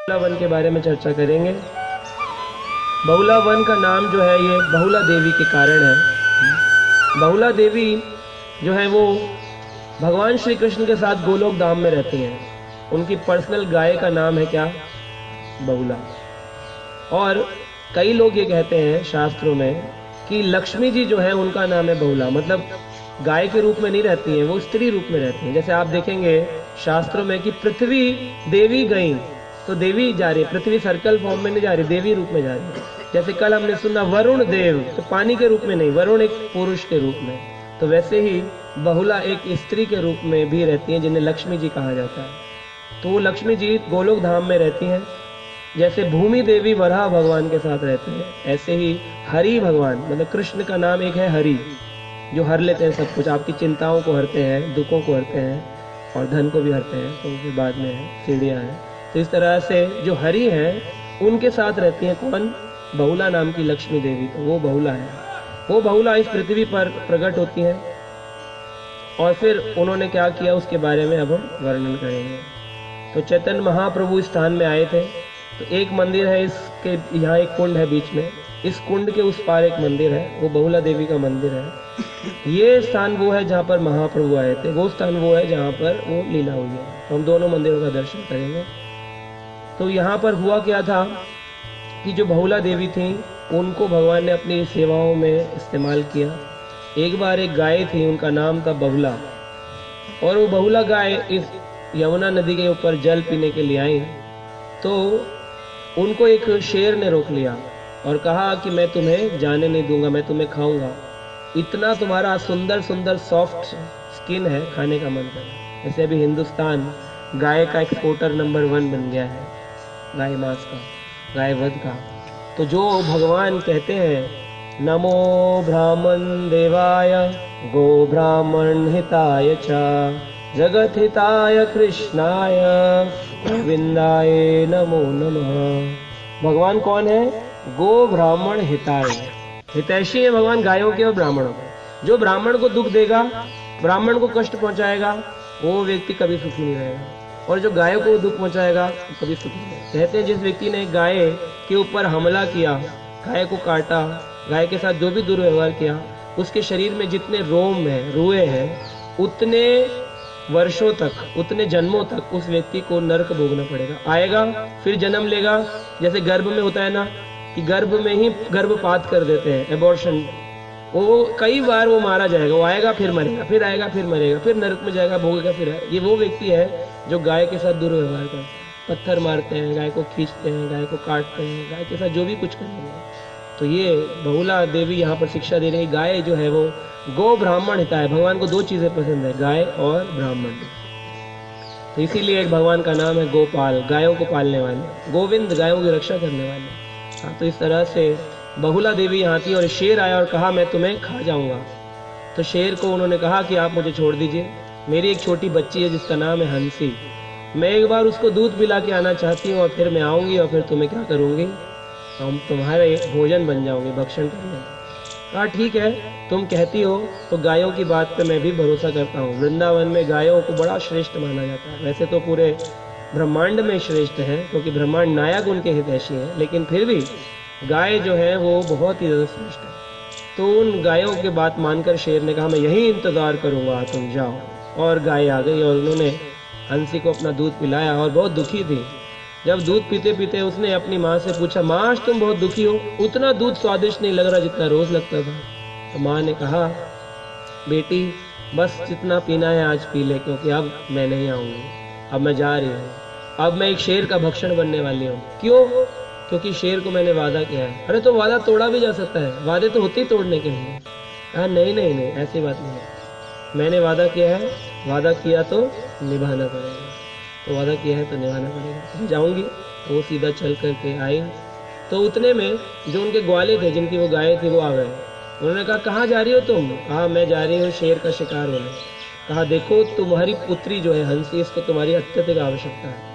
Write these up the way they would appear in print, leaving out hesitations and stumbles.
बहुला one के बारे में चर्चा करेंगे। बहुला वन का नाम जो है ये बहुला देवी के कारण है। बहुला देवी जो है वो भगवान श्री कृष्ण के साथ गोलोक धाम में रहती हैं। उनकी पर्सनल गाय का नाम है क्या? बहुला। और कई लोग ये कहते हैं शास्त्रों में कि लक्ष्मी जी जो है उनका नाम है बहुला, मतलब गाय के रूप में नहीं रहती हैं, वो स्त्री रूप में रहती हैं। जैसे आप देखेंगे शास्त्रों में कि पृथ्वी देवी गई तो देवी जा रही है, पृथ्वी सर्कल फॉर्म में नहीं जा रही, देवी रूप में जा रही है। जैसे कल हमने सुना वरुण देव, तो पानी के रूप में नहीं, वरुण एक पुरुष के रूप में। तो वैसे ही बहुला एक स्त्री के रूप में भी रहती हैं जिन्हें लक्ष्मी जी कहा जाता है। तो वो लक्ष्मी जी गोलोक धाम में रहती हैं। जैसे भूमि देवी वराह भगवान के साथ रहते हैं, ऐसे ही हरि भगवान, मतलब कृष्ण का नाम एक है हरि, जो हर लेते हैं सब कुछ, आपकी चिंताओं को हरते हैं, दुखों को हरते हैं और धन को भी हरते हैं। तो फिर बाद में है सीढ़ियाँ हैं। तो इस तरह से जो हरि हैं उनके साथ रहती हैं कौन? बहुला नाम की लक्ष्मी देवी। तो वो बहुला है। वो बहुला इस पृथ्वी पर प्रकट होती हैं और फिर उन्होंने क्या किया उसके बारे में अब हम वर्णन करेंगे। तो चैतन्य महाप्रभु इस स्थान में आए थे। तो एक मंदिर है, इसके यहाँ एक कुंड है बीच में, इस कुंड के उस पार एक मंदिर है, वो बहुला देवी का मंदिर है। ये स्थान वो है जहाँ पर महाप्रभु आए थे, वो स्थान वो है जहाँ पर वो लीला हुई है। तो हम दोनों मंदिरों का दर्शन करेंगे। तो यहाँ पर हुआ क्या था कि जो बहुला देवी थी उनको भगवान ने अपनी सेवाओं में इस्तेमाल किया। एक बार एक गाय थी, उनका नाम था बहुला, और वो बहुला गाय इस यमुना नदी के ऊपर जल पीने के लिए आई। तो उनको एक शेर ने रोक लिया और कहा कि मैं तुम्हें जाने नहीं दूंगा, मैं तुम्हें खाऊंगा, इतना तुम्हारा सुंदर सुंदर सॉफ्ट स्किन है, खाने का मन कर। जैसे अभी हिंदुस्तान गाय का एक्सपोर्टर नंबर 1 बन गया है, गाय मांस का, गाय वध का। तो जो भगवान कहते हैं नमो ब्राह्मण देवाय गो ब्राह्मण हिताय च जगत हिताय कृष्णाय गोविंदाय नमो नमः। भगवान कौन है? गो ब्राह्मण हिताय, हितैषी है भगवान गायों के और ब्राह्मणों के। जो ब्राह्मण को दुख देगा, ब्राह्मण को कष्ट पहुंचाएगा, वो व्यक्ति कभी सुखी नहीं रहेगा, और जो गायों को दुख पहुंचाएगा वो कभी सुखी नहीं रहेगा। कहते हैं जिस व्यक्ति ने गाय के ऊपर हमला किया, गाय को काटा, गाय के साथ जो भी दुर्व्यवहार किया, उसके शरीर में जितने रोम है, रुए हैं, उतने वर्षों तक, उतने जन्मों तक उस व्यक्ति को नरक भोगना पड़ेगा। आएगा फिर जन्म लेगा, जैसे गर्भ में होता है ना कि गर्भ में ही गर्भपात कर देते हैं, एबॉर्शन, वो कई बार वो मारा जाएगा, वो आएगा फिर मरेगा, फिर आएगा फिर मरेगा, फिर नरक में जाएगा, भोगेगा, फिर आएगा। ये वो व्यक्ति है जो गाय के साथ दुर्व्यवहार करते हैं, पत्थर मारते हैं, गाय को खींचते हैं, गाय को काटते हैं, गाय के साथ जो भी कुछ करेंगे। तो ये बहुला देवी यहाँ पर शिक्षा दे रही है, गाय जो है वो गो ब्राह्मण हिता है। भगवान को 2 चीजें पसंद है, गाय और ब्राह्मण। तो इसीलिए एक भगवान का नाम है गोपाल, गायों को पालने वाले, गोविंद गायों की रक्षा करने वाले। हाँ, तो इस तरह से बहुला देवी यहाँ थी और शेर आया और कहा मैं तुम्हें खा जाऊंगा। तो शेर को उन्होंने कहा कि आप मुझे छोड़ दीजिए, मेरी एक छोटी बच्ची है जिसका नाम है हंसी, मैं एक बार उसको दूध पिला के आना चाहती हूँ और फिर मैं आऊँगी और फिर तुम्हें क्या करूँगी, हम तुम्हारे भोजन बन जाओगे, भक्षण करेंगे। कहा ठीक है, तुम कहती हो तो गायों की बात पे मैं भी भरोसा करता हूँ। वृंदावन में गायों को बड़ा श्रेष्ठ माना जाता है, वैसे तो पूरे ब्रह्मांड में श्रेष्ठ है क्योंकि ब्रह्मांड नायक उनके हितैषी हैं, लेकिन फिर भी गाय जो है वो बहुत ही ज़्यादा श्रेष्ठ है। तो उन गायों की बात मानकर शेर ने कहा मैं यही इंतज़ार करूँगा, तुम जाओ। और गाय आ गई और उन्होंने हंसी को अपना दूध पिलाया और बहुत दुखी थी। जब दूध पीते पीते उसने अपनी माँ से पूछा, माँ आज तुम बहुत दुखी हो, उतना दूध स्वादिष्ट नहीं लग रहा जितना रोज लगता था। तो माँ ने कहा बेटी बस जितना पीना है आज पी ले, क्योंकि अब मैं नहीं आऊँगी, अब मैं जा रही हूँ, अब मैं एक शेर का भक्षण बनने वाली हूँ। क्यों? क्योंकि शेर को मैंने वादा किया है। अरे तो वादा तोड़ा भी जा सकता है, वादे तो होते ही तोड़ने के लिए। कहा नहीं नहीं नहीं, ऐसी बात नहीं है, मैंने वादा किया है, वादा किया तो निभाना पड़ेगा, तो वादा किया है तो निभाना पड़ेगा, जाऊंगी। वो सीधा चल करके आई। तो उतने में जो उनके ग्वाले थे, जिनकी वो गाय थी, वो आ गए। उन्होंने कहा कहाँ जा रही हो तुम? कहा मैं जा रही हूँ शेर का शिकार होने। कहा देखो तुम्हारी पुत्री जो है हंसी, इसको तुम्हारी अत्यधिक आवश्यकता है,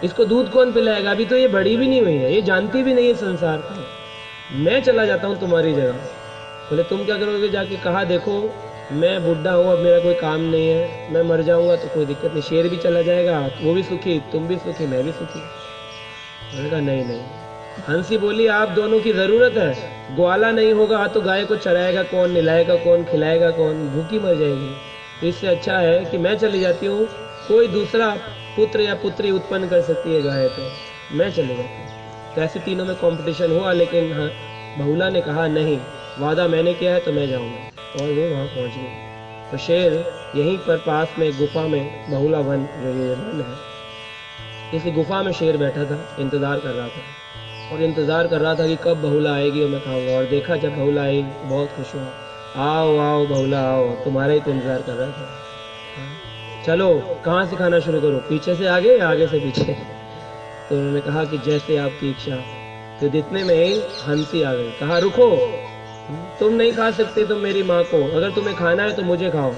इसको दूध कौन पिलाएगा, अभी तो ये बड़ी भी नहीं हुई है, ये जानती भी नहीं है संसार को, मैं चला जाता हूँ तुम्हारी जगह। बोले तुम क्या करोगे जाके? कहा देखो मैं बुढ़ा हूँ, अब मेरा कोई काम नहीं है, मैं मर जाऊंगा तो कोई दिक्कत नहीं, शेर भी चला जाएगा, वो भी सुखी, तुम भी सुखी, मैं भी सुखी। मैंने कहा नहीं नहीं। हंसी बोली आप दोनों की जरूरत है, ग्वाला नहीं होगा तो गाय को चराएगा कौन, निलाएगा कौन, खिलाएगा कौन, भूखी मर जाएगी। तो इससे अच्छा है कि मैं चली जाती हूँ, कोई दूसरा पुत्र या पुत्री उत्पन्न कर सकती है गाय, तो मैं चले जाती हूँ। तो ऐसे तीनों में कंपटीशन हुआ, लेकिन हाँ बहुला ने कहा नहीं, वादा मैंने किया है तो मैं जाऊँगा, और वो वहाँ पहुँच गई। तो शेर यहीं पर पास में गुफा में, बहुला वन जो ये वन है, किसी गुफा में शेर बैठा था, इंतज़ार कर रहा था, और इंतज़ार कर रहा था कि कब बहुला आएगी और मैं खाऊंगा। और देखा जब बहुला आई बहुत खुश हुआ, आओ आओ बहुला आओ, तुम्हारा ही तो इंतज़ार कर रहा था, चलो कहाँ से खाना शुरू करो, पीछे से आगे या आगे से पीछे। तो उन्होंने कहा कि जैसे आपकी इच्छा। तो जितने में ही हंसी आ गई, कहा रुको, तुम नहीं खा सकते तो मेरी माँ को, अगर तुम्हें खाना है तो मुझे खाओ।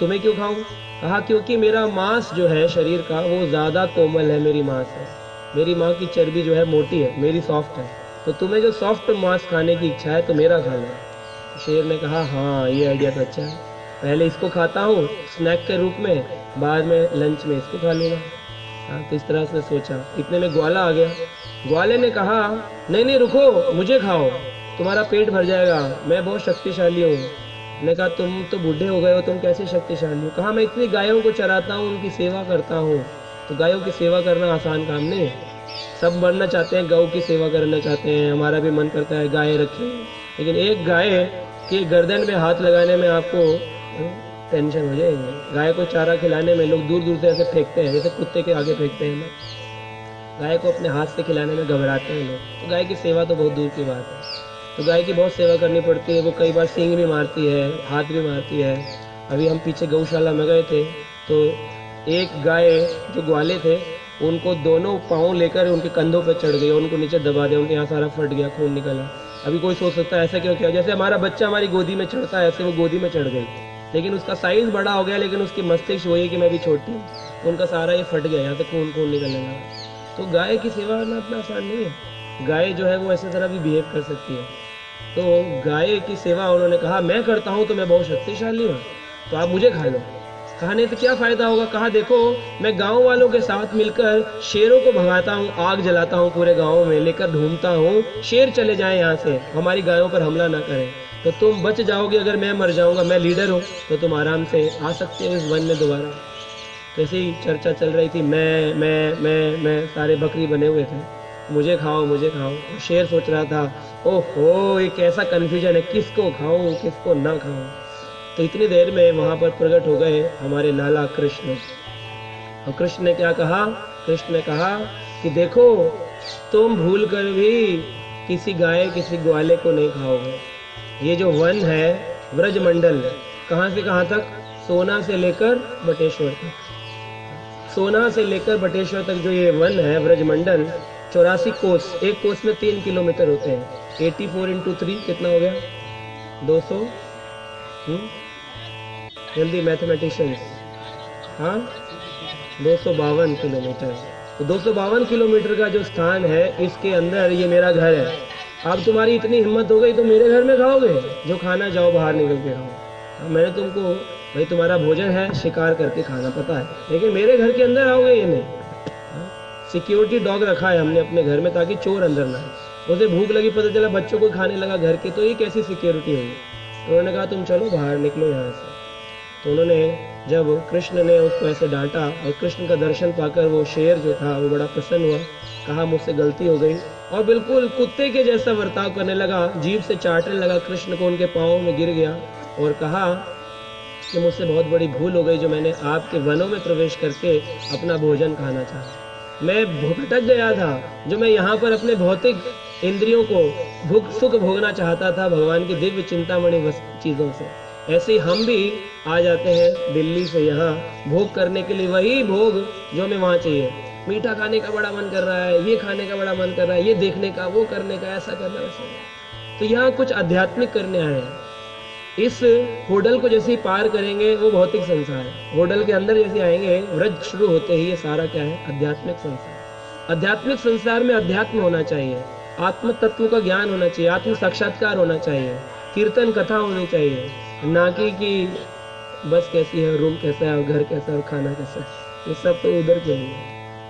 तुम्हें क्यों खाऊं? कहा क्योंकि मेरा मांस जो है शरीर का वो ज़्यादा कोमल है मेरी माँ से, मेरी माँ की चर्बी जो है मोटी है, मेरी सॉफ्ट है, तो तुम्हें जो सॉफ्ट मांस खाने की इच्छा है तो मेरा खाना है। शेर ने कहा हाँ ये आइडिया तो अच्छा है, पहले इसको खाता हूँ स्नैक के रूप में, बाद में लंच में इसको खा लूँगा। हाँ तो इस तरह से सोचा। इतने में ग्वाला आ गया। ग्वाले ने कहा नहीं नहीं रुको, मुझे खाओ, तुम्हारा पेट भर जाएगा, मैं बहुत शक्तिशाली हूँ। मैंने कहा तुम तो बूढ़े हो गए हो, तुम कैसे शक्तिशाली हो? कहा मैं इतनी गायों को चराता हूँ, उनकी सेवा करता हूँ। तो गायों की सेवा करना आसान काम नहीं है, सब बनना चाहते हैं, गौ की सेवा करना चाहते हैं, हमारा भी मन करता है गाय रखें, लेकिन एक गाय के गर्दन में हाथ लगाने में आपको टेंशन हो जाएगी। गाय को चारा खिलाने में लोग दूर दूर से ऐसे फेंकते हैं, जैसे कुत्ते के आगे फेंकते हैं ना, गाय को अपने हाथ से खिलाने में घबराते हैं लोग। तो गाय की सेवा तो बहुत दूर की बात है। तो गाय की बहुत सेवा करनी पड़ती है, वो कई बार सींग भी मारती है, हाथ भी मारती है। अभी हम पीछे गौशाला में गए थे, तो एक गाय जो ग्वाले थे उनको दोनों पाँव लेकर उनके कंधों पर चढ़ गई, उनको नीचे दबा दिया, उनके यहाँ सारा फट गया, खून निकला। अभी कोई सोच सकता है ऐसा क्यों किया, जैसे हमारा बच्चा हमारी गोदी में चढ़ता है ऐसे वो गोदी में चढ़ गई, लेकिन उसका साइज बड़ा हो गया, लेकिन उसकी मस्तिष्क वही कि मैं भी छोटी हूँ, तो उनका सारा ये फट गया, यहाँ से खून निकलने लगा। तो गाय की सेवा करना इतना आसान नहीं है। गाय जो है वो ऐसे तरह भी बिहेव कर सकती है। तो गाय की सेवा उन्होंने कहा मैं करता हूँ तो मैं बहुत शक्तिशाली हूँ, तो आप मुझे खा लो। कहा नहीं तो क्या फायदा होगा? कहा देखो मैं गांव वालों के साथ मिलकर शेरों को भगाता हूँ, आग जलाता हूँ, पूरे गांव में लेकर ढूंढता हूँ, शेर चले जाएं यहाँ से, हमारी गायों पर हमला ना करें, तो तुम बच जाओगे। अगर मैं मर जाऊंगा, मैं लीडर हूँ, तो तुम आराम से आ सकते हो इस वन में दोबारा। जैसे ही चर्चा चल रही थी, मैं सारे बकरी बने हुए थे, मुझे खाओ मुझे खाओ। शेर सोच रहा था ओहो ये कैसा कन्फ्यूजन है, किसको खाऊं किसको ना खाऊं। तो इतनी देर में वहां पर प्रकट हो गए हमारे लाला कृष्ण। और कृष्ण ने क्या कहा? कृष्ण ने कहा कि देखो तुम भूल कर भी किसी गाय किसी ग्वाले को नहीं खाओगे। ये जो वन है व्रजमंडल, कहाँ से कहाँ तक? सोना से लेकर बटेश्वर तक। सोना से लेकर बटेश्वर तक जो ये वन है व्रजमंडल, 84 कोस, एक कोस में 3 किलोमीटर होते हैं। 84 इंटू 3 कितना हो गया? 200। जल्दी मैथमेटिशियंस, हाँ 252 किलोमीटर। तो 252 किलोमीटर का जो स्थान है, इसके अंदर ये मेरा घर है। अब तुम्हारी इतनी हिम्मत हो गई तो मेरे घर में खाओगे? जो खाना जाओ बाहर निकल के खाओ। मैंने तुमको भाई तुम्हारा भोजन है शिकार करके खाना, पता है, लेकिन मेरे घर के अंदर आओगे ये नहीं। सिक्योरिटी डॉग रखा है हमने अपने घर में ताकि चोर अंदर ना आए। उसे भूख लगी, पता चला बच्चों को खाने लगा घर के, तो ये कैसी सिक्योरिटी हुई? तो उन्होंने कहा तुम चलो बाहर निकलो यहाँ से। तो उन्होंने जब कृष्ण ने उसको ऐसे डांटा और कृष्ण का दर्शन पाकर वो शेर जो था वो बड़ा प्रसन्न हुआ, कहा मुझसे गलती हो गई, और बिल्कुल कुत्ते के जैसा बर्ताव करने लगा, जीभ से चाटने लगा कृष्ण को, उनके पाँव में गिर गया और कहा कि मुझसे बहुत बड़ी भूल हो गई जो मैंने आपके वनों में प्रवेश करके अपना भोजन खाना चाहा। मैं भटक गया था, जो मैं यहाँ पर अपने भौतिक इंद्रियों को भूख सुख भोगना चाहता था भगवान की दिव्य चिंतामणि चीज़ों से। ऐसे ही हम भी आ जाते हैं दिल्ली से यहाँ भोग करने के लिए, वही भोग जो हमें वहाँ चाहिए। मीठा खाने का बड़ा मन कर रहा है, ये खाने का बड़ा मन कर रहा है, ये देखने का, वो करने का, ऐसा करना वैसा। तो यहाँ कुछ आध्यात्मिक करने आए हैं। इस होटल को जैसे ही पार करेंगे वो भौतिक संसार है, होटल के अंदर जैसे आएंगे व्रज शुरू होते ही ये सारा क्या है? आध्यात्मिक संसार। आध्यात्मिक संसार में अध्यात्म होना चाहिए, आत्म तत्व का ज्ञान होना चाहिए, आत्म साक्षात्कार होना चाहिए, कीर्तन कथा होनी चाहिए, ना कि बस कैसी है, रूम कैसा है, और घर कैसा है, और खाना कैसा है। ये सब तो उधर के लिए।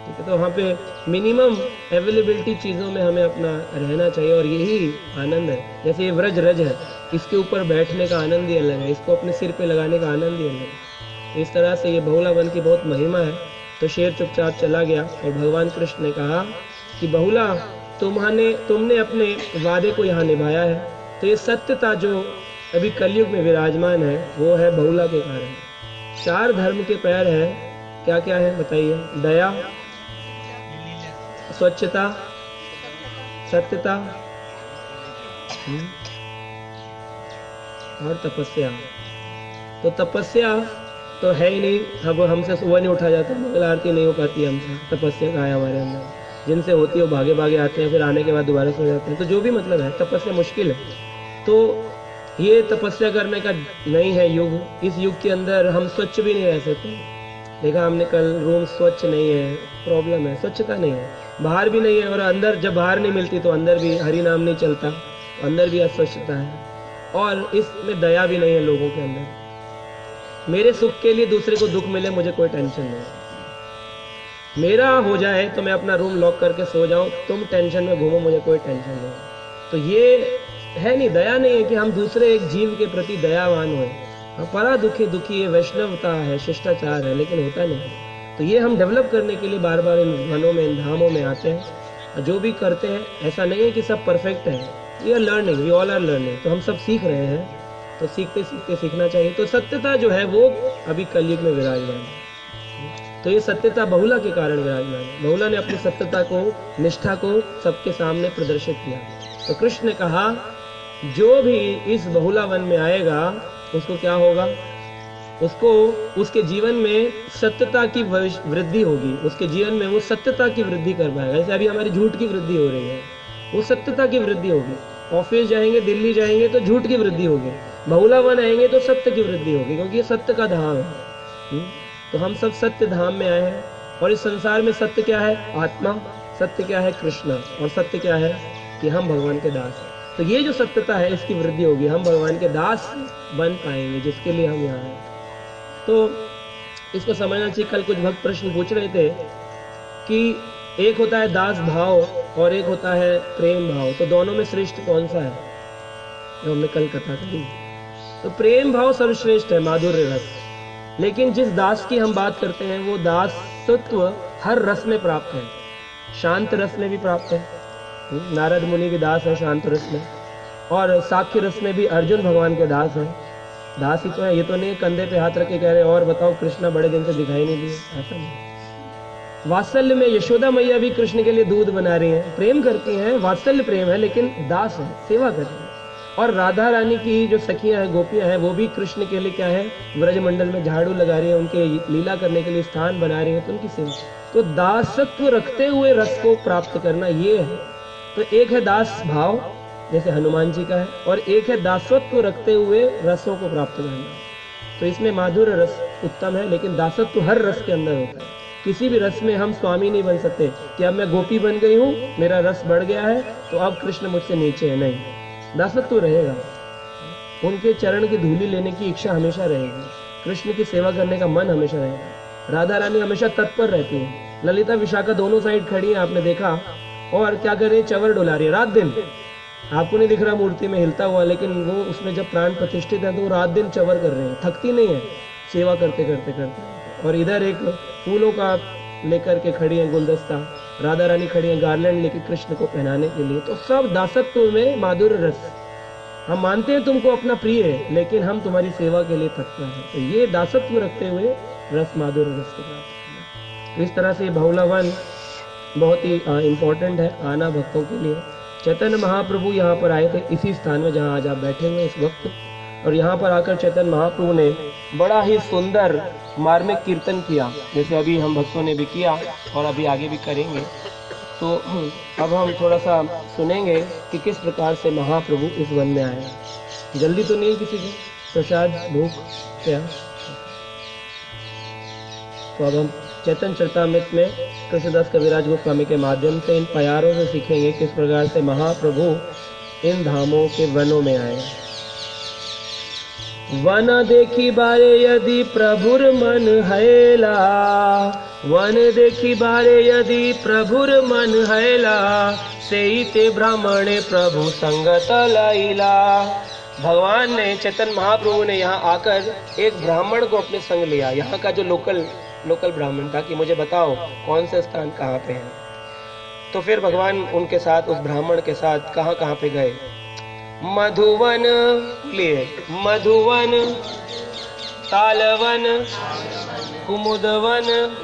ठीक है। तो वहाँ पे मिनिमम अवेलेबिलिटी चीज़ों में हमें अपना रहना चाहिए और यही आनंद है। जैसे ये व्रज रज है, इसके ऊपर बैठने का आनंद ही अलग है, इसको अपने सिर पे लगाने का आनंद ही अलग है। इस तरह से ये बहुला वन की बहुत महिमा है। तो शेर चुपचाप चला गया और भगवान कृष्ण ने कहा कि बहुला, तुमने अपने वादे को यहाँ निभाया है। तो ये सत्यता जो अभी कलयुग में विराजमान है वो है बहुला के कारण। 4 धर्म के पैर है, क्या क्या है बताइए? दया, स्वच्छता, सत्यता और तपस्या। तो तपस्या तो है ही नहीं, अब हमसे सुबह नहीं उठा जाता, मंगल आरती नहीं हो पाती हमसे, तपस्या कहाँ है हमारे अंदर? जिनसे होती है वो भागे भागे आते हैं, फिर आने के बाद दोबारा सो जाते हैं। तो जो भी मतलब है, तपस्या मुश्किल है। तो ये तपस्या करने का नहीं है युग। इस युग के अंदर हम स्वच्छ भी नहीं रह सकते। देखा हमने कल, रूम स्वच्छ नहीं है, प्रॉब्लम है, स्वच्छता नहीं है। बाहर भी नहीं है, और अंदर जब बाहर नहीं मिलती तो अंदर भी हरि नाम नहीं चलता, अंदर भी अस्वच्छता है। और इसमें दया भी नहीं है लोगों के अंदर। मेरे सुख के लिए दूसरे को दुख मिले, मुझे कोई टेंशन नहीं है। मेरा हो जाए तो मैं अपना रूम लॉक करके सो जाऊं, तुम टेंशन में घूमो, मुझे कोई टेंशन नहीं है। तो ये है नहीं, दया नहीं है कि हम दूसरे एक जीव के प्रति दयावान हों। परा दुखी दुखी, ये वैष्णवता है, शिष्टाचार है, लेकिन होता नहीं। तो ये हम डेवलप करने के लिए बार बार इन वनों में, इन धामों में आते हैं। जो भी करते हैं, ऐसा नहीं है कि सब परफेक्ट है। We are learning, we all are learning. तो हम सब सीख रहे हैं, तो सीखते सीखते सीखना चाहिए। तो सत्यता जो है वो अभी कलयुग में विराजमान है। तो ये सत्यता बहुला के कारण विराजमान है। बहुला ने अपनी सत्यता को, निष्ठा को सबके सामने प्रदर्शित किया। तो कृष्ण ने कहा जो भी इस बहुला वन में आएगा उसको क्या होगा? उसको उसके जीवन में सत्यता की वृद्धि होगी। उसके जीवन में वो सत्यता की वृद्धि कर पाएगा। जैसे अभी हमारी झूठ की वृद्धि हो रही है, वो सत्यता की वृद्धि होगी। ऑफिस जाएंगे, दिल्ली जाएंगे तो झूठ की वृद्धि होगी। बहुला वन आएंगे तो सत्य की वृद्धि होगी, क्योंकि ये सत्य का धाम है। तो हम सब सत्य धाम में आए हैं। और इस संसार में सत्य क्या है? आत्मा। सत्य क्या है? कृष्ण। और सत्य क्या है? कि हम भगवान के दास हैं। तो ये जो सत्यता है इसकी वृद्धि होगी, हम भगवान के दास बन पाएंगे, जिसके लिए हम यहाँ हैं। तो इसको समझना चाहिए। कल कुछ भक्त प्रश्न पूछ रहे थे कि एक होता है दास भाव और एक होता है प्रेम भाव, तो दोनों में श्रेष्ठ कौन सा है? जो हमने कल कथा करी, तो प्रेम भाव सर्वश्रेष्ठ है, माधुर्य रस। लेकिन जिस दास की हम बात करते हैं वो दासत्व हर रस में प्राप्त है। शांत रस में भी प्राप्त है, नारद मुनि भी दास है शांत रस में, और साख्य रस में भी अर्जुन भगवान के दास है। दास ही तो है, ये तो नहीं कंधे पे हाथ रख के कह रहे और बताओ कृष्णा बड़े दिन से दिखाई नहीं दिए, ऐसा नहीं। वात्सल्य में यशोदा मैया भी कृष्ण के लिए दूध बना रही हैं, प्रेम करती हैं, वात्सल्य प्रेम है, लेकिन दास है, सेवा कर रही है। और राधा रानी की जो सखियां हैं, गोपियां हैं, वो भी कृष्ण के लिए क्या है? व्रज मंडल में झाड़ू लगा रही है, उनके लीला करने के लिए स्थान बना रही है, तो उनकी सेवा। तो दासत्व रखते हुए रस को प्राप्त करना, ये है। तो एक है दास भाव जैसे हनुमान जी का है, और एक है दासत्व रखते हुए रसों को प्राप्त करना। तो इसमें माधुर्य रस उत्तम है, लेकिन दासत्व हर रस के अंदर होता है। किसी भी रस में हम स्वामी नहीं बन सकते कि अब मैं गोपी बन गई हूँ, मेरा रस बढ़ गया है तो अब कृष्ण मुझसे नीचे है, नहीं। दासत्व रहेगा, उनके चरण की धूली लेने की इच्छा हमेशा रहेगी, कृष्ण की सेवा करने का मन हमेशा रहेगा। राधा रानी हमेशा तत्पर रहती है, ललिता विशाखा दोनों साइड खड़ी है, आपने देखा, और क्या कर रही है? चवर डुला रही है रात दिन। आपको नहीं दिख रहा मूर्ति में हिलता हुआ, लेकिन वो उसमें जब प्राण प्रतिष्ठित है तो वो रात दिन चवर कर रहे हैं, थकती नहीं है सेवा करते करते करते। और इधर एक फूलों का लेकर के खड़ी है गुलदस्ता, राधा रानी खड़ी है गार्लैंड लेके कृष्ण को पहनाने के लिए। तो सब दासत्व में माधुर्य रस। हम मानते हैं तुमको अपना प्रिय है, लेकिन हम तुम्हारी सेवा के लिए तत्पर हैं। तो ये दासत्व रखते हुए रस, माधुर्य रस को प्राप्त करना। तो इस तरह से बहुला वन बहुत ही इम्पोर्टेंट है आना भक्तों के लिए। चैतन्य महाप्रभु यहाँ पर आए थे, इसी स्थान में जहाँ आज आप बैठे हुए इस वक्त, और यहाँ पर आकर चैतन्य महाप्रभु ने बड़ा ही सुंदर मार्मिक कीर्तन किया, जैसे अभी हम भक्तों ने भी किया और अभी आगे भी करेंगे। तो अब हम थोड़ा सा सुनेंगे कि किस प्रकार से महाप्रभु इस वन में आए। जल्दी तो नहीं किसी की प्रसाद भूख क्या? तो अब हम चैतन्य चरितामृत में कृष्णदास कविराज गोस्वामी के माध्यम से इन प्यारों से सीखेंगे किस प्रकार से महाप्रभु इन धामों के वनों में आए। वन देखी बारे यदि प्रभुर मन हैला, वन देखी बारे यदि प्रभुर मन हैला, सेई ते ब्राह्मणे प्रभु संगत लैला। भगवान ने, चैतन्य महाप्रभु ने यहाँ आकर एक ब्राह्मण को अपने संग लिया, यहाँ का जो लोकल ब्राह्मण था, कि मुझे बताओ कौन से स्थान कहाँ पे है। तो फिर भगवान उनके साथ, उस ब्राह्मण के साथ कहाँ पे गए। मधुवन लिए, मधुवन, तालवन, कुमुदवन,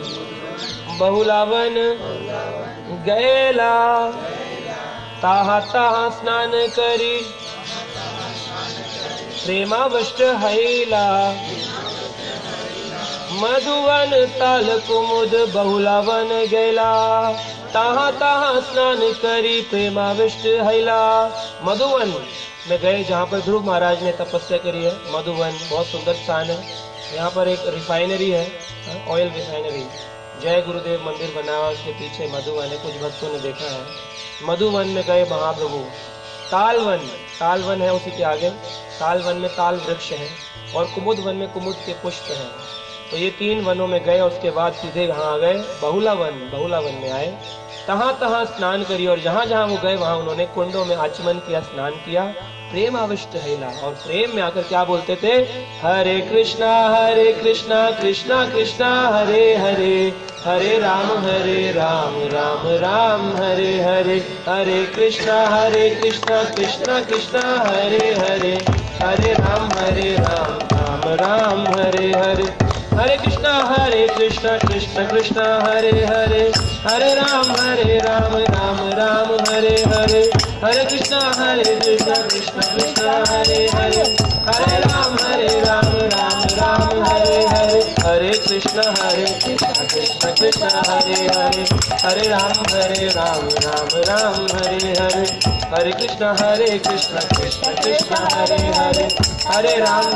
बहुलावन गएला, ताहा ताहा स्नान करी प्रेमावष्ट हैला। मधुवन ताल कुमुद बहुलावन गैला, ताहा ताहा स्नान करी प्रेमाविष्ट हैला। मधुवन में गए जहाँ पर ध्रुव महाराज ने तपस्या करी है। मधुवन बहुत सुंदर स्थान है। यहाँ पर एक रिफाइनरी है, ऑयल रिफाइनरी, जय गुरुदेव मंदिर बना हुआ, उसके पीछे मधुवन है, कुछ भक्तों ने देखा है। मधुवन में गए महाप्रभु। तालवन, तालवन है उसी के आगे, तालवन में ताल वृक्ष है, और कुमुद वन में कुमुद के पुष्प हैं। तो ये 3 वनों में गए, उसके बाद सीधे यहाँ आ गए बहुलावन। बहुलावन में आए, तहाँ तहाँ स्नान करी, और जहाँ जहाँ वो गए वहाँ उन्होंने कुंडों में आचमन किया, स्नान किया, प्रेम आविष्ट हैला। और प्रेम में आकर क्या बोलते थे, हरे कृष्णा कृष्णा कृष्णा हरे हरे, हरे राम राम राम हरे हरे, हरे कृष्णा कृष्णा कृष्णा हरे हरे, हरे राम राम राम हरे हरे, हरे कृष्णा कृष्ण कृष्ण हरे हरे, हरे राम राम राम हरे हरे, हरे कृष्णा कृष्ण कृष्ण हरे हरे, हरे राम राम राम हरे हरे, हरे कृष्ण कृष्ण कृष्ण हरे हरे, हरे राम राम हरे हरे, हरे कृष्ण कृष्ण कृष्ण हरे हरे, हरे राम राम हरे हरे, हरे कृष्ण कृष्ण कृष्ण हरे हरे, हरे राम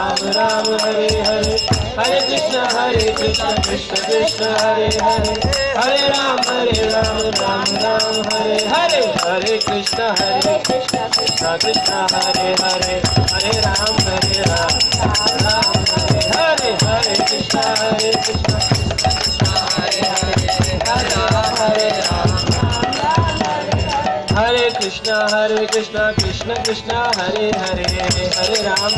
राम हरे हरे, हरे कृष्ण कृष्ण कृष्ण हरे हरे, हरे राम राम हरे हरे, हरे कृष्ण कृष्ण कृष्ण हरे हरे, हरे राम राम हरे हरे, हरे कृष्ण कृष्ण हरे हरे, हरे राम हरे कृष्णा कृष्ण कृष्ण हरे हरे, हरे राम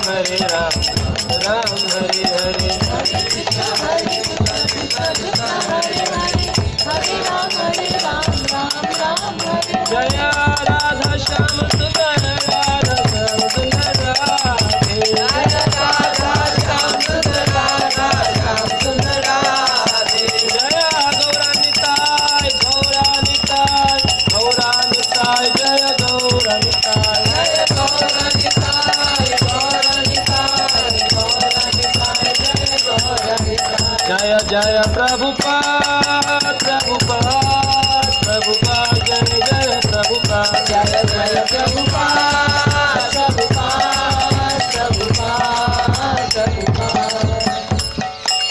राम हरे हरे, हरे कृष्णा कृष्ण कृष्ण हरे हरे, हरे राम राम हरे, जय राधा श्याम सुंदर, राधा श्याम सुंदर राधे, जय राधा श्याम सुंदर, राधा श्याम सुंदर राधे, जय गौरानिताय गौरानिताय गौरानिताय, जय गौरानिताय, जय गौरानिताय गौरानिताय गौरानिताय, जय गौरानिताय, जय जय प्रभुपाद प्रभुपाद प्रभुपाद, जय जय प्रभुपाद, जय जय प्रभुपाद प्रभुपाद प्रभुपाद प्रभुपाद,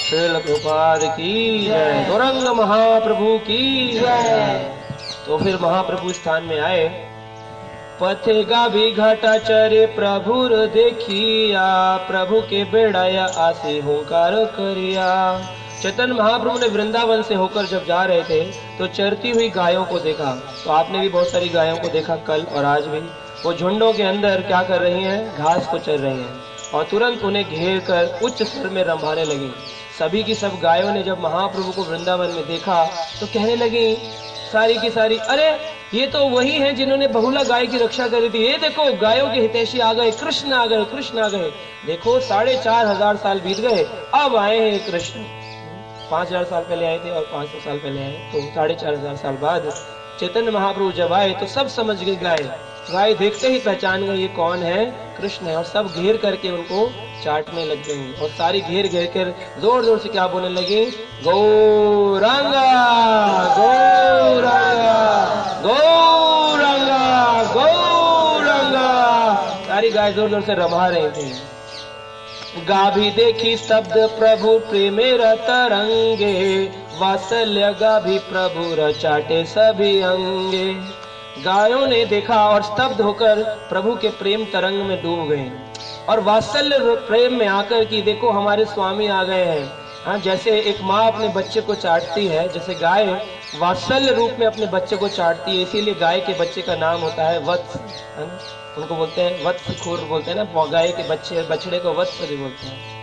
श्रील प्रभुपाद की जय, गौरंग महाप्रभु की जय। तो फिर महाप्रभु स्थान में आए। पथेगा भी घाटा चरे प्रभुर देखिया, प्रभु के बेड़ाया आसे होकार करिया। चैतन्य महाप्रभु ने वृंदावन से होकर जब जा रहे थे तो चरती हुई गायों को देखा। तो आपने भी बहुत सारी गायों को देखा कल और आज भी। वो झुंडों के अंदर क्या कर रही हैं, घास को चर रही हैं, और तुरंत उन्हें घेर कर उच्च स्वर में रंभाने लगी। सभी की सब गायों ने जब महाप्रभु को वृंदावन में देखा तो कहने लगी सारी की सारी, अरे ये तो वही हैं जिन्होंने बहुला गाय की रक्षा करी थी। ये देखो गायों के हितैषी आ गए, कृष्ण आ गए, कृष्ण आ गए। देखो 4500 साल बीत गए, अब आए हैं कृष्ण। 5000 साल पहले आए थे और 500 साल पहले आए, तो 4500 साल बाद चैतन्य महाप्रभु जब आए तो सब समझ गए। गाय देखते ही पहचान गए ये कौन है, कृष्ण है। और सब घेर करके उनको चाटने लग गई, और सारी घेर कर जोर जोर से क्या बोलने लगी, गौरांगा गौरांगा गौरांगा गौरांगा। सारी गाय जोर जोर से रभा रही थी। गाभी देखी शब्द प्रभु प्रेमे तरंगे, वात्सल्य गाभी प्रभु रचाटे सभी अंगे। गायों ने देखा और स्तब्ध होकर प्रभु के प्रेम तरंग में डूब गए और वात्सल्य प्रेम में आकर कि देखो हमारे स्वामी आ गए हैं। हाँ, जैसे एक माँ अपने बच्चे को चाटती है, जैसे गाय वात्सल्य रूप में अपने बच्चे को चाटती है, इसीलिए गाय के बच्चे का नाम होता है वत्स, है ना। उनको बोलते हैं वत्स खुर बोलते हैं ना, गाय के बछड़े को वत्स भी बोलते हैं।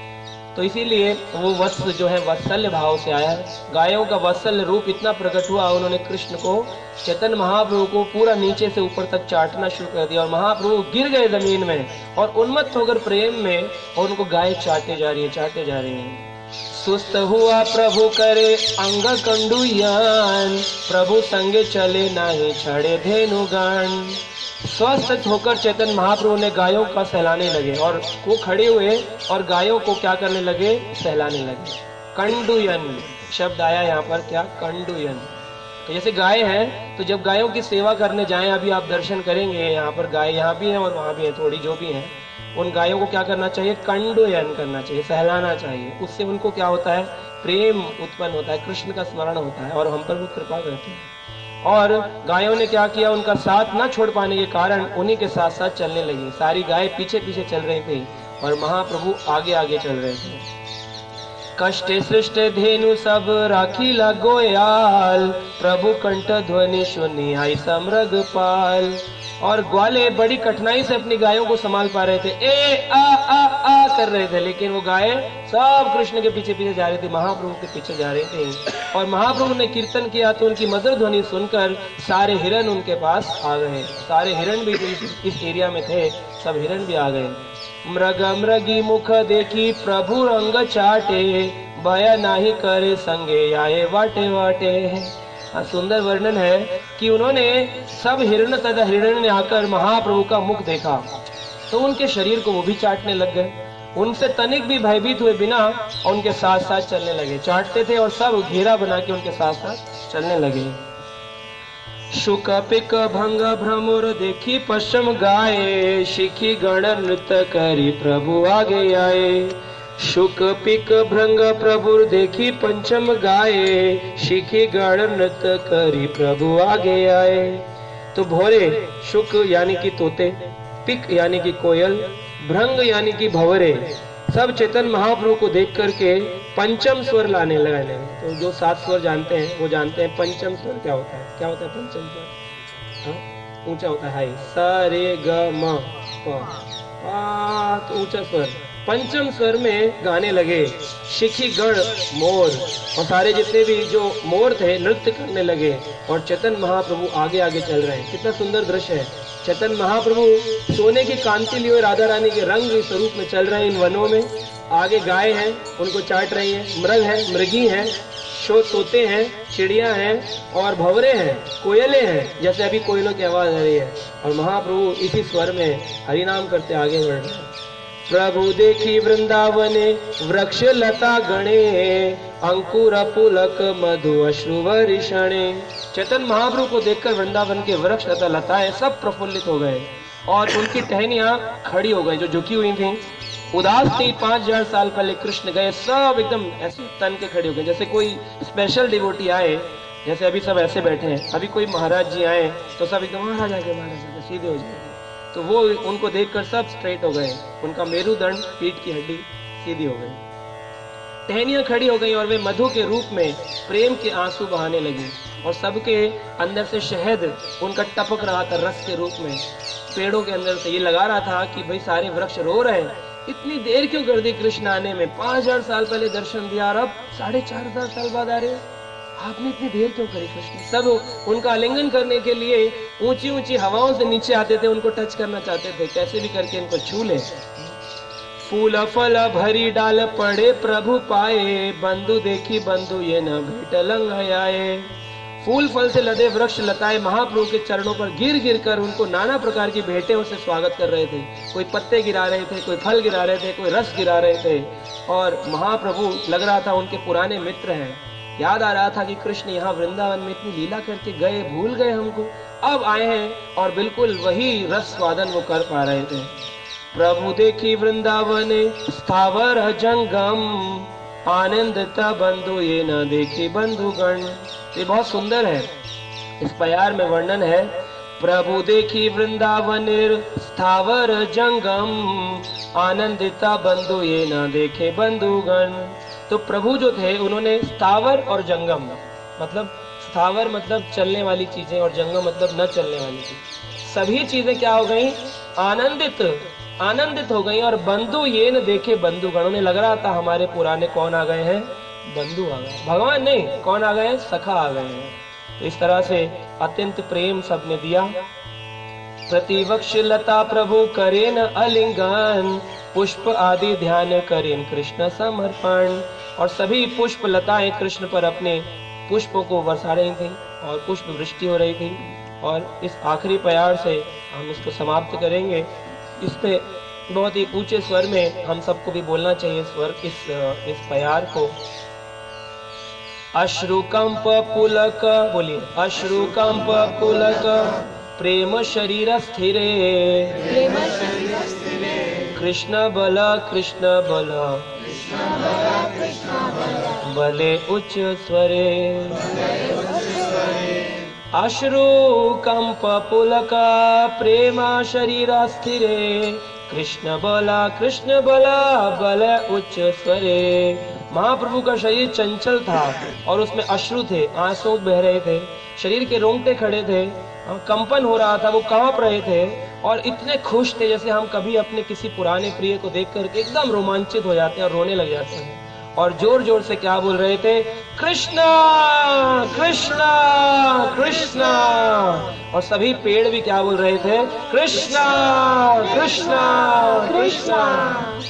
तो इसीलिए वो वत्स जो है वात्सल्य भाव से आया है। गायों का वात्सल्य रूप इतना प्रकट हुआ, उन्होंने कृष्ण को, चैतन्य महाप्रभु को पूरा नीचे से ऊपर तक चाटना शुरू कर दिया और महाप्रभु गिर गए जमीन में और उन्मत्त होकर प्रेम में, और उनको गाय चाटे जा रही है। सुस्त हुआ प्रभु करे अंग कंडुयान, प्रभु संगे चले नाही छड़े धेनुगण। स्वस्थ होकर चैतन्य महाप्रभु ने गायों का सहलाने लगे और वो खड़े हुए और गायों को क्या करने लगे, सहलाने लगे। कंडुयन शब्द आया यहाँ पर, क्या, कंडुयन। तो जैसे गाय है तो जब गायों की सेवा करने जाएं, अभी आप दर्शन करेंगे, यहाँ पर गाय यहाँ भी है और वहाँ भी है, थोड़ी जो भी है, उन गायों को क्या करना चाहिए, कंडुयन करना चाहिए, सहलाना चाहिए। उससे उनको क्या होता है, प्रेम उत्पन्न होता है, कृष्ण का स्मरण होता है और हम पर वो कृपा करते हैं। और गायों ने क्या किया, उनका साथ ना छोड़ पाने के कारण उन्हीं के साथ साथ चलने लगी। सारी गाय पीछे पीछे चल रही थी और महाप्रभु आगे आगे चल रहे थे। कष्टे सृष्टे धेनु सब राखी लगोयाल, प्रभु कंठ ध्वनि सुनी आई समृग पाल। और ग्वाले बड़ी कठिनाई से अपनी गायों को संभाल पा रहे थे, ए आ आ आ कर रहे थे, लेकिन वो गाय सब कृष्ण के पीछे पीछे जा रही थी, महाप्रभु के पीछे जा रही थी। और महाप्रभु ने कीर्तन किया तो उनकी मधुर ध्वनि सुनकर सारे हिरण उनके पास आ गए। सारे हिरण भी इस एरिया में थे, सब हिरण भी आ गए। मृग मृगी मुख देखी प्रभु रंग चाटे, भय नाही करे संगे आए वाटे वाटे। सुंदर वर्णन है कि उन्होंने सब हिरण तथा हिरण ने आकर महाप्रभु का मुख देखा तो उनके शरीर को वो भी चाटने लग गए। उनसे तनिक भी भयभीत हुए बिना उनके साथ साथ चलने लगे, चाटते थे और सब घेरा बना के उनके साथ साथ चलने लगे। शुक पिक भंग भ्रमुर देखी पश्चिम गाये, शिखी गण नृत्य करी प्रभु आगे आए। शुक पिक भृंग प्रभु देखी पंचम गाये, शिखी गण नृत्य करी प्रभु आगे आए। तो भोरे, शुक यानी कि तोते, पिक यानी कि कोयल, भृंग यानी कि भंवरे, सब चैतन्य महाप्रभु को देख करके पंचम स्वर लाने लगे। तो जो 7 स्वर जानते हैं वो जानते हैं पंचम स्वर क्या होता है। क्या होता है पंचम स्वर? ऊंचा होता है, हाई, सा रे ग म प, तो ऊंचा स्वर। पंचम स्वर में गाने लगे। शिखी गण मोर, और सारे जितने भी जो मोर थे नृत्य करने लगे और चैतन्य महाप्रभु आगे आगे चल रहे हैं। कितना सुंदर दृश्य है। चैतन्य महाप्रभु सोने की कांति लिए राधा रानी के रंग स्वरूप में चल रहे हैं इन वनों में। आगे गाय हैं, उनको चाट रही हैं, मृग है, मृगी हैं, तोते हैं, चिड़िया हैं और भंवरे हैं, कोयले हैं, जैसे अभी कोयलों की आवाज आ रही है। और महाप्रभु इसी स्वर में हरिनाम करते आगे बढ़ रहे हैं। प्रभु देखी वृंदावने वृक्ष लता गणे, अंकुर पुलक मधु अश्रु वर्षणे। चैतन्य महाप्रभु को देखकर वृंदावन के वृक्ष तथा लताएं सब प्रफुल्लित हो गए और उनकी टहनियां खड़ी हो गई, जो झुकी हुई थी, उदास थी। 5000 साल पहले कृष्ण गए, सब एकदम ऐसे तन के खड़े हो गए, जैसे कोई स्पेशल डिवोटी आए। जैसे अभी सब ऐसे बैठे हैं, अभी कोई महाराज जी आए तो सब एकदम महाराज आगे सीधे हो जाएंगे। तो वो उनको देखकर सब स्ट्रेट हो गए, उनका मेरुदंड, पीठ की हड्डी सीधी हो गई, टहनियां खड़ी हो गई और वे मधु के रूप में प्रेम के आंसू बहाने लगी और सबके अंदर से शहद उनका टपक रहा था रस के रूप में। पेड़ों के अंदर से ये लगा रहा था कि भाई सारे वृक्ष रो रहे हैं, इतनी देर क्यों कर दी कृष्ण आने में? 5000 साल पहले दर्शन दिया और अब 4500 साल बाद आ रहे हैं, आपने इतनी देर क्यों करी कृष्ण? सब उनका आलिंगन करने के लिए ऊंची ऊंची हवाओं से नीचे आते थे, उनको टच करना चाहते थे, कैसे भी करके इनको छू ले। फूल फल भरी डाल पड़े प्रभु पाए, बंधु देखी बंधु ये न भेट लंग आए। फूल फल से लदे वृक्ष लताएं महाप्रभु के चरणों पर गिर गिर कर उनको नाना प्रकार की भेंटें से स्वागत कर रहे थे। कोई पत्ते गिरा रहे थे, कोई फल गिरा रहे थे, कोई रस गिरा रहे थे। और महाप्रभु लग रहा था उनके पुराने मित्र हैं। याद आ रहा था कि कृष्ण यहाँ वृंदावन में इतनी लीला करके गए, भूल गए हमको, अब आए हैं और बिल्कुल वही रस स्वादन वो कर पा रहे थे। प्रभु देखी वृंदावने स्थावर जंगम, आनंदता बंधु ये न देखी बंधुगण। ये बहुत सुंदर है। इस प्यार में वर्णन है, प्रभु देखी वृंदावनेर स्थावर जंगम, आनंदिता बंधु ये न देखे बंधुगण। तो प्रभु जो थे उन्होंने स्थावर और जंगम, मतलब स्थावर मतलब चलने वाली चीजें और जंगम मतलब न चलने वाली चीजें, सभी चीजें क्या हो गई? आनंदित हो गई। और बंधु ये न देखे बंधुगण, उन्हें लग रहा था हमारे पुराने कौन आ गए हैं? बंधु आ गए, भगवान नहीं, कौन आ गए हैं? सखा आ गए हैं। तो इस तरह से अत्यंत प्रेम सबने दिया। प्रतिवक्ष लता प्रभु करेन अलिंगन, पुष्प आदि ध्यान करेन कृष्ण समर्पण। और सभी पुष्प लताएं कृष्ण पर अपने पुष्पों को बरसा रही थी और पुष्प वृष्टि हो रही थी। और इस आखिरी प्यार से हम इसको समाप्त करेंगे। इस पे बहुत ही ऊंचे स्वर में हम सबको भी बोलना चाहिए स्वर इस प्यार को। अश्रुकंप पुलक, बोलिए अश्रुकंप पुलक प्रेम शरीर स्थिरे, कृष्ण बल बले उच्च स्वरे। अश्रु कंप पुलक प्रेम शरीर स्थिरे, कृष्ण बला बल उच्च स्वरे। महाप्रभु का शरीर चंचल था और उसमें अश्रु थे, आंसू बह रहे थे, शरीर के रोंगटे खड़े थे, कंपन हो रहा था, वो कांप रहे थे और इतने खुश थे जैसे हम कभी अपने किसी पुराने प्रिय को देख करके एकदम रोमांचित हो जाते हैं और रोने लग जाते हैं। और जोर जोर से क्या बोल रहे थे? कृष्णा कृष्णा कृष्णा। और सभी पेड़ भी क्या बोल रहे थे? कृष्णा कृष्णा कृष्णा।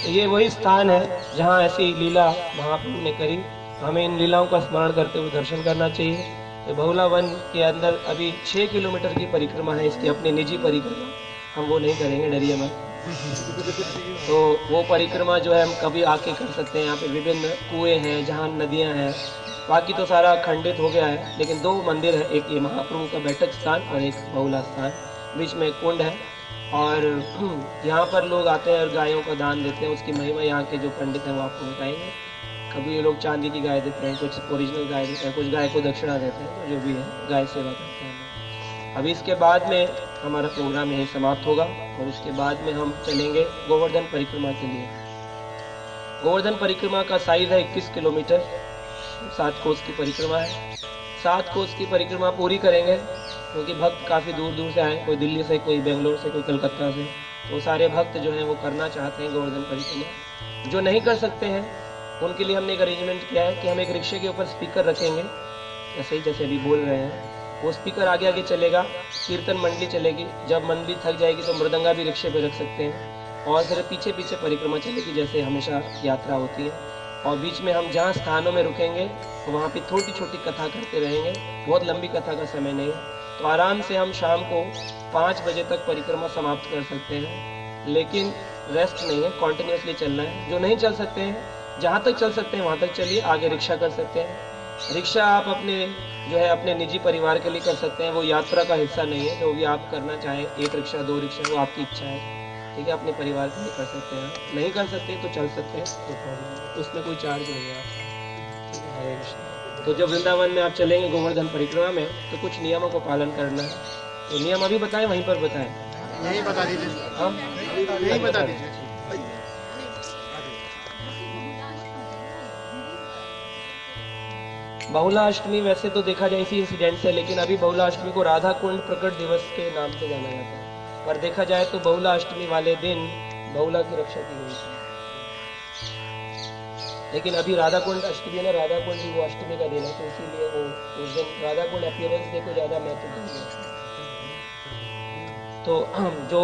ये वही स्थान है जहाँ ऐसी लीला महाप्रभु ने करी। हमें इन लीलाओं का स्मरण करते हुए दर्शन करना चाहिए। तो बहुला वन के अंदर अभी 6 किलोमीटर की परिक्रमा है, इसकी अपनी निजी परिक्रमा, हम वो नहीं करेंगे, डरिए मत। तो वो परिक्रमा जो है हम कभी आके कर सकते हैं। यहाँ पे विभिन्न कुएं हैं, जहाँ नदियाँ हैं, बाकी तो सारा खंडित हो गया है, लेकिन 2 मंदिर है, एक ये महाप्रभु का बैठक स्थान और एक बहुला स्थान, बीच में एक कुंड है। और यहाँ पर लोग आते हैं और गायों का दान देते हैं। उसकी महिमा यहाँ के जो पंडित हैं वो आपको बताएंगे। कभी ये लोग चांदी की गाय देते हैं, कुछ ओरिजिनल गाय देते हैं, कुछ गाय को दक्षिणा देते हैं, तो जो भी है गाय सेवा करते हैं। अभी इसके बाद में हमारा प्रोग्राम यहीं समाप्त होगा और उसके बाद में हम चलेंगे गोवर्धन परिक्रमा के लिए। गोवर्धन परिक्रमा का साइज है 21 किलोमीटर, 7 कोस की परिक्रमा है। 7 कोस की परिक्रमा पूरी करेंगे क्योंकि भक्त काफ़ी दूर दूर से आए, कोई दिल्ली से, कोई बेंगलोर से, कोई कलकत्ता से। तो सारे भक्त जो हैं वो करना चाहते हैं गोवर्धन परिक्रमा। जो नहीं कर सकते हैं उनके लिए हमने एक अरेंजमेंट किया है कि हम एक रिक्शे के ऊपर स्पीकर रखेंगे, ऐसे ही जैसे अभी बोल रहे हैं। वो स्पीकर आगे आगे चलेगा, कीर्तन मंडली चलेगी, जब मंडली थक जाएगी तो मृदंगा भी रिक्शे पे रख सकते हैं और फिर पीछे पीछे परिक्रमा चलेगी जैसे हमेशा यात्रा होती है। और बीच में हम जहाँ स्थानों में रुकेंगे तो वहाँ पे छोटी छोटी कथा करते रहेंगे, बहुत लंबी कथा का समय नहीं है। तो आराम से हम शाम को 5 बजे तक परिक्रमा समाप्त कर सकते हैं, लेकिन रेस्ट नहीं है, कॉन्टिन्यूसली चलना है। जो नहीं चल सकते हैं, जहाँ तक चल सकते हैं वहाँ तक चलिए, आगे रिक्शा कर सकते हैं। रिक्शा आप अपने जो है अपने निजी परिवार के लिए कर सकते हैं, वो यात्रा का हिस्सा नहीं है। जो भी आप करना चाहें, 1 रिक्शा 2 रिक्शा, वो आपकी इच्छा है, ठीक है, अपने परिवार के लिए कर सकते हैं। नहीं कर सकते तो चल सकते हैं, कोई प्रॉब्लम नहीं, उसमें कोई चार्ज नहीं है आप। हरे कृष्ण। तो जब वृंदावन में आप चलेंगे गोवर्धन परिक्रमा में तो कुछ नियमों को पालन करना है। तो नियम अभी बताएं, वहीं पर बताएं? यही बता दीजिए। हाँ, यही बता दीजिए। बहुला अष्टमी वैसे तो देखा जाए इसी इंसिडेंट से, लेकिन अभी बहुला अष्टमी को राधा कुंड प्रकट दिवस के नाम से जाना जाता है। पर देखा जाए तो बहुला अष्टमी वाले दिन बहुला की रक्षा की गई थी। लेकिन अभी राधा कुंड अष्टमी है ना, राधा कुंड भी वो अष्टमी का दिन है, तो इसीलिए वो उस दिन राधा कुंड अपीयरेंस डे को ज्यादा महत्व देंगे। तो जो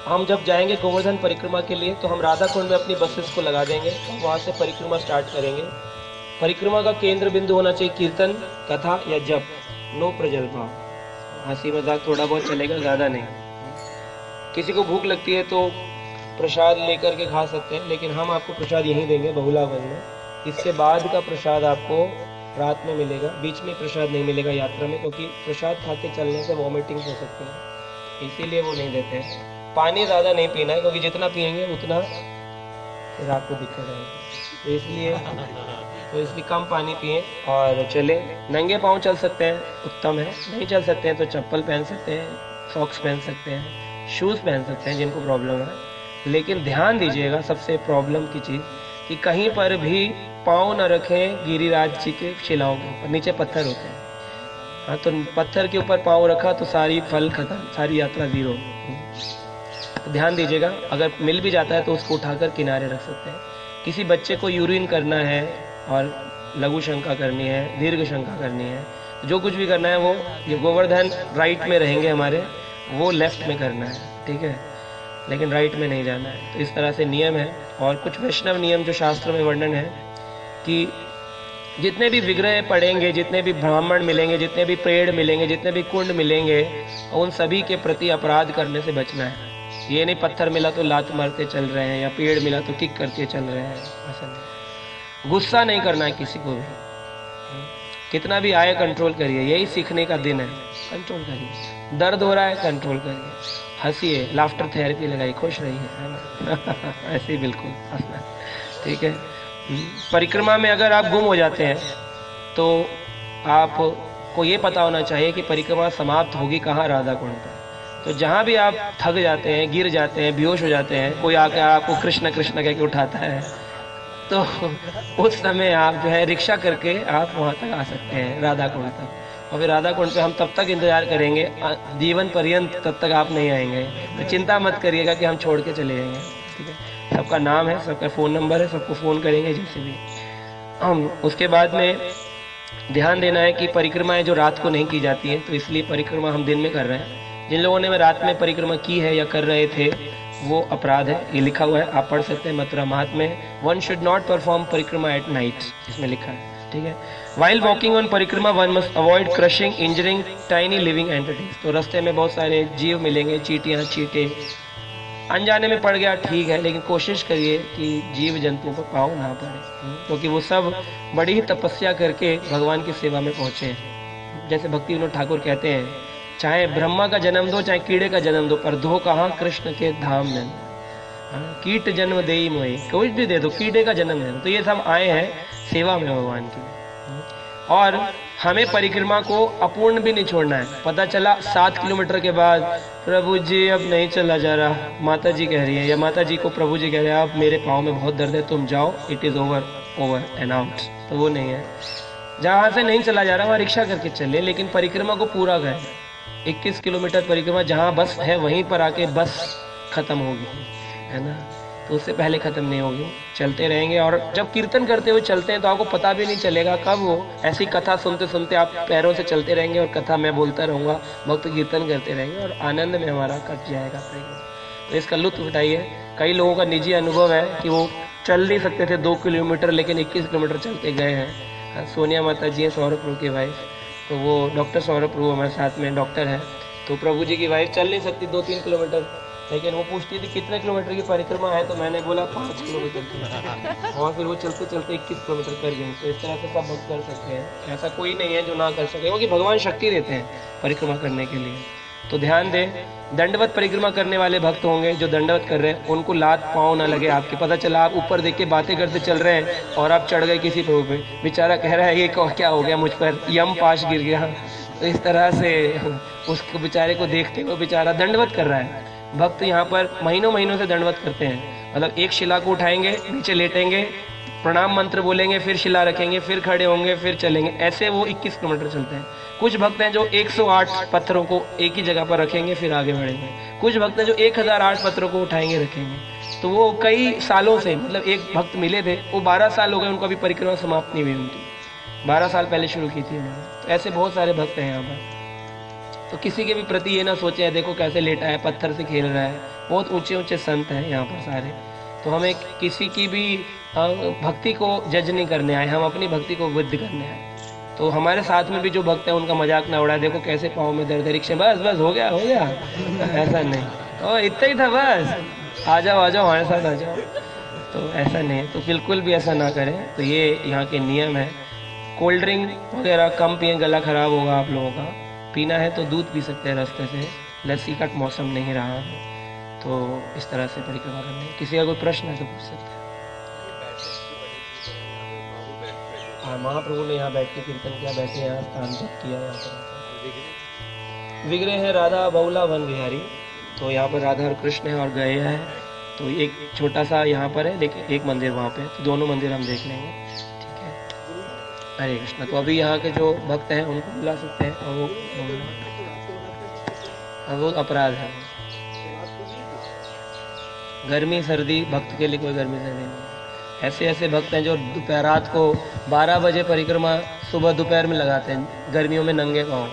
हम जब जाएंगे गोवर्धन परिक्रमा के लिए तो हम राधा कुंड में अपनी बसेस को लगा देंगे, वहां से परिक्रमा स्टार्ट करेंगे। परिक्रमा का केंद्र बिंदु होना चाहिए कीर्तन, कथा या जप, नो प्रजल्पा। हंसी मजाक थोड़ा बहुत चलेगा, ज्यादा नहीं। किसी को भूख लगती है तो प्रसाद लेकर के खा सकते हैं, लेकिन हम आपको प्रसाद यहीं देंगे बहुला वन में। इसके बाद का प्रसाद आपको रात में मिलेगा, बीच में प्रसाद नहीं मिलेगा यात्रा में, क्योंकि प्रसाद खा के चलने से वॉमिटिंग हो सकती है, इसीलिए वो नहीं देते हैं। पानी ज़्यादा नहीं पीना है, क्योंकि जितना पियेंगे उतना फिर आपको दिक्कत आएगी, तो इसलिए कम पानी पिए और चले। नंगे पाँव चल सकते हैं, उत्तम है। नहीं चल सकते हैं तो चप्पल पहन सकते हैं, सॉक्स पहन सकते हैं, शूज़ पहन सकते हैं जिनको प्रॉब्लम है, लेकिन ध्यान दीजिएगा सबसे प्रॉब्लम की चीज़ कि कहीं पर भी पाँव न रखें गिरिराज जी के शिलाओं के ऊपर, नीचे पत्थर होते हैं। हाँ, तो पत्थर के ऊपर पाँव रखा तो सारी फल खत्म, सारी यात्रा जीरो। तो ध्यान दीजिएगा, अगर मिल भी जाता है तो उसको उठाकर किनारे रख सकते हैं। किसी बच्चे को यूरिन करना है और लघु शंका करनी है, दीर्घ शंका करनी है, जो कुछ भी करना है वो, ये गोवर्धन राइट में रहेंगे हमारे, वो लेफ्ट में करना है, ठीक है, लेकिन राइट में नहीं जाना है। तो इस तरह से नियम है। और कुछ वैष्णव नियम जो शास्त्रों में वर्णन है कि जितने भी विग्रह पड़ेंगे, जितने भी ब्राह्मण मिलेंगे, जितने भी पेड़ मिलेंगे, जितने भी कुंड मिलेंगे, उन सभी के प्रति अपराध करने से बचना है। ये नहीं पत्थर मिला तो लात मारते चल रहे हैं या पेड़ मिला तो किक करते चल रहे हैं, ऐसा नहीं। गुस्सा नहीं करना है किसी को भी, कितना भी आए कंट्रोल करिए, यही सीखने का दिन है, कंट्रोल करिए। दर्द हो रहा है कंट्रोल करिए, हंसिए, लाफ्टर थेरेपी लगाइए, खुश रहिए, है ना ऐसे ही बिल्कुल हंसना, ठीक है। परिक्रमा में अगर आप गुम हो जाते हैं तो आपको ये पता होना चाहिए कि परिक्रमा समाप्त होगी कहाँ, राधा कुंड पर। तो जहाँ भी आप थक जाते हैं, गिर जाते हैं, बेहोश हो जाते हैं, कोई आकर आपको कृष्ण कृष्ण कह के उठाता है, तो उस समय आप जो है रिक्शा करके आप वहाँ तक आ सकते हैं, राधा कुंड तक। और फिर राधा कुंड पे हम तब तक इंतजार करेंगे, जीवन पर्यंत तब तक आप नहीं आएंगे। तो चिंता मत करिएगा कि हम छोड़ के चले जाएंगे, ठीक है। सबका नाम है, सबका फ़ोन नंबर है, सबको फ़ोन करेंगे जैसे भी हम। उसके बाद में ध्यान देना है कि परिक्रमाएं जो रात को नहीं की जाती हैं, तो इसलिए परिक्रमा हम दिन में कर रहे हैं। जिन लोगों ने रात में परिक्रमा की है या कर रहे थे वो अपराध है, ये लिखा हुआ है, आप पढ़ सकते हैं मथुरा महात्म्य में, वन शुड नॉट परफॉर्म परिक्रमा एट नाइट, इसमें लिखा है, ठीक है। वाइल वॉकिंग ऑन परिक्रमा one must avoid crushing, injuring tiny living entities. तो रास्ते में बहुत सारे जीव मिलेंगे, चींटियाँ, चींटे, अनजाने में पड़ गया ठीक है, लेकिन कोशिश करिए कि जीव जंतुओं पर पाँव ना पड़े, क्योंकि वो सब बड़ी ही तपस्या करके भगवान की सेवा में पहुँचे हैं। जैसे भक्ति विनोद ठाकुर कहते हैं, चाहे ब्रह्मा का जन्म दो, चाहे कीड़े का जन्म दो, पर दो कहाँ, कृष्ण के धाम में। कीट जन्म देई मोई, कुछ भी दे दो, कीड़े का जन्म दे दो। तो ये सब आए हैं सेवा में भगवान की। और हमें परिक्रमा को अपूर्ण भी नहीं छोड़ना है। पता चला 7 किलोमीटर के बाद प्रभु जी अब नहीं चला जा रहा, माता जी कह रही है, या माता जी को प्रभु जी कह रहे हैं अब मेरे पाँव में बहुत दर्द है, तुम जाओ, it is over and out. तो वो नहीं है, जहाँ से नहीं चला जा रहा वहाँ रिक्शा करके चले, लेकिन परिक्रमा को पूरा करें। 21 किलोमीटर परिक्रमा, जहाँ बस है वहीं पर आके बस खत्म होगी, है ना, तो उससे पहले ख़त्म नहीं होगी। चलते रहेंगे, और जब कीर्तन करते हुए चलते हैं तो आपको पता भी नहीं चलेगा कब वो, ऐसी कथा सुनते सुनते आप पैरों से चलते रहेंगे और कथा मैं बोलता रहूँगा, भक्त कीर्तन करते रहेंगे और आनंद में हमारा कट जाएगा। तो इसका लुत्फ उठाइए। कई लोगों का निजी अनुभव है कि वो चल नहीं सकते थे 2 किलोमीटर, लेकिन 21 किलोमीटर चल के गए हैं। सोनिया माता जी हैं, सौरभ प्रभु की वाइफ, तो वो डॉक्टर सौरभ प्रभु हमारे साथ में डॉक्टर है, तो प्रभु जी की वाइफ चल नहीं सकती 2-3 किलोमीटर, लेकिन वो पूछती थी कितने किलोमीटर की परिक्रमा है, तो मैंने बोला 5 किलोमीटर की, और फिर वो चलते चलते 21 किलोमीटर कर गई। तो इस तरह से सब भक्त कर सकते हैं, ऐसा कोई नहीं है जो ना कर सके, क्योंकि भगवान शक्ति देते हैं परिक्रमा करने के लिए। तो ध्यान दें, दंडवत परिक्रमा करने वाले भक्त होंगे जो दंडवत कर रहे हैं, उनको लात पाँव ना लगे आपके। पता चला आप ऊपर देख के बातें करते चल रहे हैं और आप चढ़ गए किसी प्रभु पे, बेचारा कह रहा है ये क्या हो गया मुझ पर, यम पाश गिर गया। तो इस तरह से उसको बेचारे को देखते हुए बेचारा दंडवत कर रहा है। भक्त यहाँ पर महीनों महीनों से दंडवत करते हैं, मतलब एक शिला को उठाएंगे, नीचे लेटेंगे, प्रणाम मंत्र बोलेंगे, फिर शिला रखेंगे, फिर खड़े होंगे, फिर चलेंगे, ऐसे वो 21 किलोमीटर चलते हैं। कुछ भक्त हैं जो 108 पत्थरों को एक ही जगह पर रखेंगे फिर आगे बढ़ेंगे। कुछ भक्त हैं जो 1008 पत्थरों को उठाएंगे रखेंगे। तो वो कई सालों से, मतलब एक भक्त मिले थे, वो 12 साल हो गए उनको अभी परिक्रमा समाप्त नहीं हुई उनकी, 12 साल पहले शुरू की थी उन्होंने। तो ऐसे बहुत सारे भक्त हैं यहाँ पर। तो किसी के भी प्रति ये ना सोचे देखो कैसे लेटा है, पत्थर से खेल रहा है। बहुत ऊंचे ऊंचे संत हैं यहाँ पर सारे। तो हमें किसी की भी भक्ति को जज नहीं करने आए, हम अपनी भक्ति को वृद्ध करने आए। तो हमारे साथ में भी जो भक्त है उनका मजाक ना उड़ाए, देखो कैसे पाँव में दर्द है, रिक्शे बस बस हो गया ऐसा नहीं, ओ इतना ही था बस, आ जाओ हमारे साथ आ जाओ। तो ऐसा नहीं है, तो बिल्कुल भी ऐसा ना करें। तो ये यहाँ के नियम है। कोल्ड ड्रिंक वगैरह कम पिए, गला खराब होगा आप लोगों का। पीना है तो दूध पी सकते हैं रास्ते से, लस्सी का मौसम नहीं रहा है। तो इस तरह से परिक्रमा करनी। किसी का कोई प्रश्न है तो पूछ सकते हैं। हाँ, महाप्रभु ने यहाँ बैठ के कीर्तन किया, बैठे यहाँ स्थान जप किया यहाँ पर। विग्रह है राधा बहुला वन विहारी। तो यहाँ पर राधा और कृष्ण है और गए हैं। तो एक छोटा सा यहाँ पर है, लेकिन एक मंदिर वहाँ पे, तो दोनों मंदिर हम देख लेंगे। ठीक है, हरे कृष्ण। तो अभी यहाँ के जो भक्त हैं उनको बुला सकते हैं, और वो अपराध है। गर्मी सर्दी भक्त के लिए कोई गर्मी सर्दी नहीं। ऐसे ऐसे भक्त हैं जो दोपहर रात को 12 बजे परिक्रमा सुबह दोपहर में लगाते हैं गर्मियों में नंगे पाँव,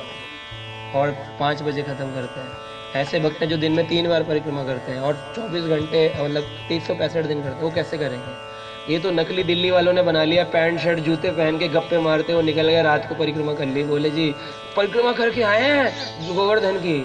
और 5 बजे ख़त्म करते हैं। ऐसे भक्त हैं जो दिन में 3 बार परिक्रमा करते हैं और 24 घंटे मतलब 365 दिन करते हैं। वो कैसे करेंगे? ये तो नकली दिल्ली वालों ने बना लिया, पैंट शर्ट जूते पहन के गप्पे मारते वो निकल गए, रात को परिक्रमा कर ली। बोले जी परिक्रमा करके आए हैं गोवर्धन की,